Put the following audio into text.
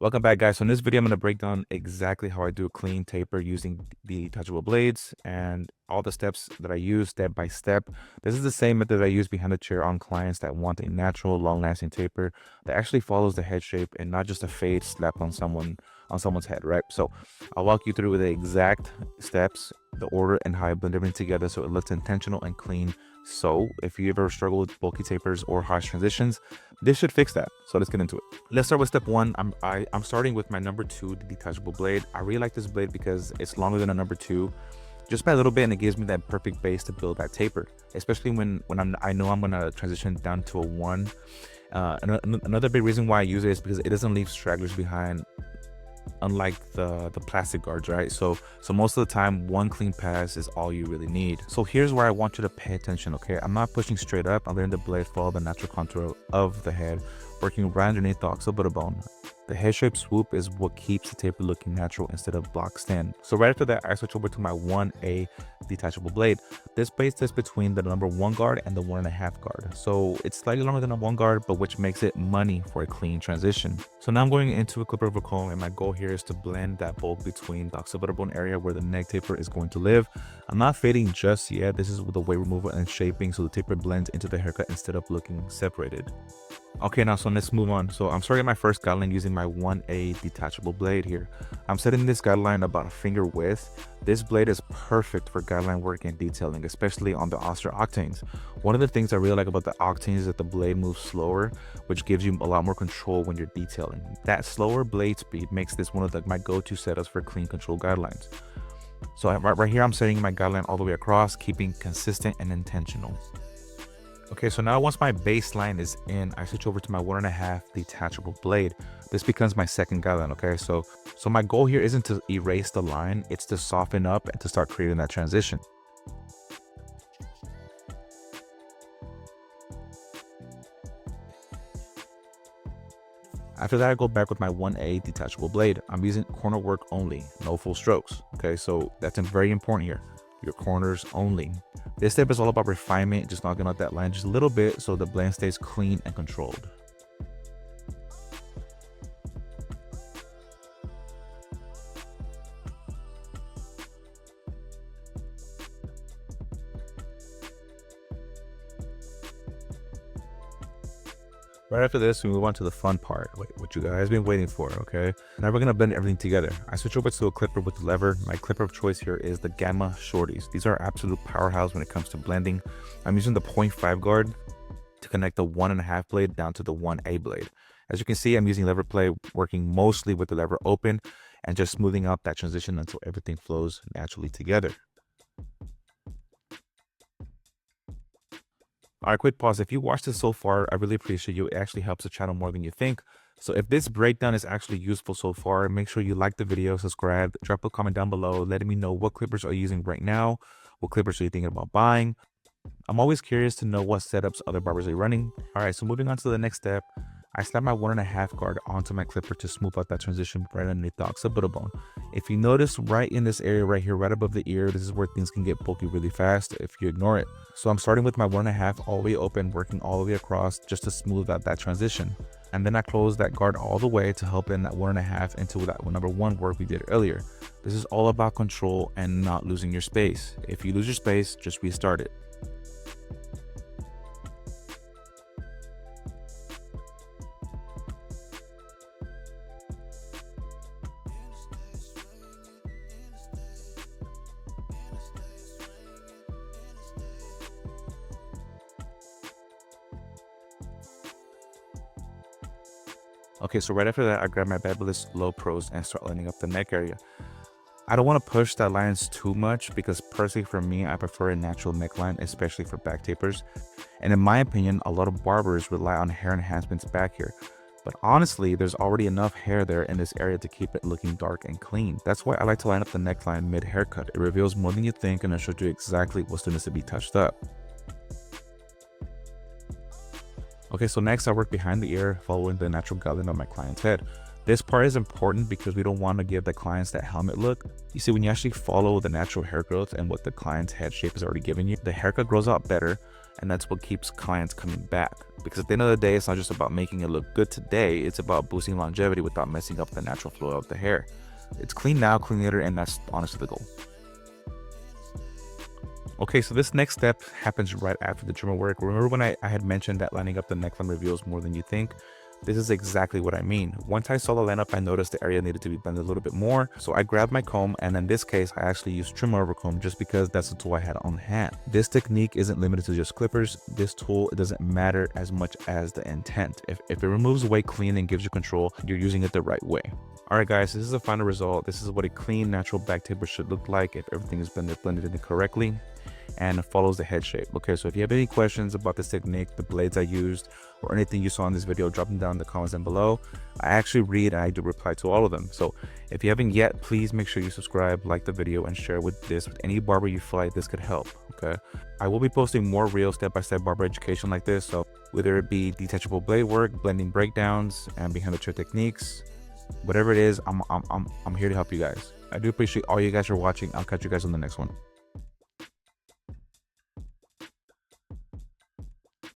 Welcome back, guys. So in this video, I'm going to break down exactly how I do a clean taper using the detachable blades and all the steps that I use step by step. This is the same method I use behind the chair on clients that want a natural, long-lasting taper that actually follows the head shape and not just a fade slapped on someone's head, right? So I'll walk you through the exact steps, the order, and how I blend everything together so it looks intentional and clean. So if you ever struggle with bulky tapers or harsh transitions, this should fix that. So let's get into it. Let's start with step one. I'm starting with my number two, the detachable blade. I really like this blade because it's longer than a number two, just by a little bit, and it gives me that perfect base to build that taper, especially when I know I'm gonna transition down to a one. Another big reason why I use it is because it doesn't leave stragglers behind, unlike the plastic guards, right? So most of the time, one clean pass is all you really need. So here's where I want you to pay attention. Okay, I'm not pushing straight up. I'm letting the blade follow the natural contour of the head, working right underneath the occipital bone. The head shape swoop is what keeps the taper looking natural instead of boxed in. So right after that, I switch over to my 1A detachable blade. This blade sits between the number one guard and the 1.5 guard. So it's slightly longer than a one guard, but which makes it money for a clean transition. So now I'm going into a clipper of a comb, and my goal here is to blend that bulk between the occipital bone area where the neck taper is going to live. I'm not fading just yet. This is with the weight removal and shaping, so the taper blends into the haircut instead of looking separated. Okay, now so let's move on. So I'm starting my first guideline using my 1A detachable blade here. I'm setting this guideline about a finger width. This blade is perfect for guideline work and detailing, especially on the austere octanes. One of the things I really like about the octanes is that the blade moves slower, which gives you a lot more control when you're detailing. That slower blade speed makes this one of my go-to setups for clean control guidelines. So right here, I'm setting my guideline all the way across, keeping consistent and intentional. Okay, so now once my baseline is in, I switch over to my 1.5 detachable blade. This becomes my second guideline. Okay, so my goal here isn't to erase the line, it's to soften up and to start creating that transition. After that, I go back with my 1A detachable blade. I'm using corner work only, no full strokes. Okay, so that's very important here. Your corners only. This step is all about refinement, just knocking out that line just a little bit so the blend stays clean and controlled. Right after this, we move on to the fun part, what you guys been waiting for, okay? Now we're gonna blend everything together. I switch over to a clipper with the lever. My clipper of choice here is the Gamma Shorties. These are absolute powerhouse when it comes to blending. I'm using the 0.5 guard to connect the 1.5 blade down to the 1A blade. As you can see, I'm using lever play, working mostly with the lever open and just smoothing out that transition until everything flows naturally together. All right, quick pause. If you watched this so far, I really appreciate you. It actually helps the channel more than you think. So if this breakdown is actually useful so far, make sure you like the video, subscribe, drop a comment down below, letting me know what clippers are you using right now, what clippers are you thinking about buying. I'm always curious to know what setups other barbers are running. All right, so moving on to the next step, I slap my 1.5 guard onto my clipper to smooth out that transition right underneath the occipital bone. If you notice right in this area right here, right above the ear, this is where things can get bulky really fast if you ignore it. So I'm starting with my 1.5 all the way open, working all the way across just to smooth out that transition. And then I close that guard all the way to help in that 1.5 into that number one work we did earlier. This is all about control and not losing your space. If you lose your space, just restart it. Okay, so right after that, I grab my Babyliss Low Pros and start lining up the neck area. I don't want to push that lines too much because personally for me, I prefer a natural neckline, especially for back tapers. And in my opinion, a lot of barbers rely on hair enhancements back here. But honestly, there's already enough hair there in this area to keep it looking dark and clean. That's why I like to line up the neckline mid-haircut. It reveals more than you think and it shows you exactly what still needs to be touched up. Okay, so next I work behind the ear, following the natural guideline of my client's head. This part is important because we don't want to give the clients that helmet look. You see, when you actually follow the natural hair growth and what the client's head shape is already giving you, the haircut grows out better And that's what keeps clients coming back. Because at the end of the day, it's not just about making it look good today, it's about boosting longevity without messing up the natural flow of the hair. It's clean now, clean later, and that's honestly the goal. Okay, so this next step happens right after the trimmer work. Remember when I had mentioned that lining up the neckline reveals more than you think? This is exactly what I mean. Once I saw the lineup, I noticed the area needed to be blended a little bit more. So I grabbed my comb, and in this case, I actually used trimmer over comb just because that's the tool I had on hand. This technique isn't limited to just clippers. This tool, it doesn't matter as much as the intent. If it removes away clean and gives you control, you're using it the right way. Alright guys, this is the final result. This is what a clean, natural back taper should look like if everything is blended in correctly and follows the head shape. Okay, so if you have any questions about this technique, the blades I used, or anything you saw in this video, drop them down in the comments down below. I actually read and I do reply to all of them. So if you haven't yet, please make sure you subscribe, like the video, and share with any barber you feel like this could help. Okay, I will be posting more real step-by-step barber education like this. So whether it be detachable blade work, blending breakdowns, and behind the chair techniques, whatever it is, I'm here to help you guys. I do appreciate all you guys for watching. I'll catch you guys on the next one.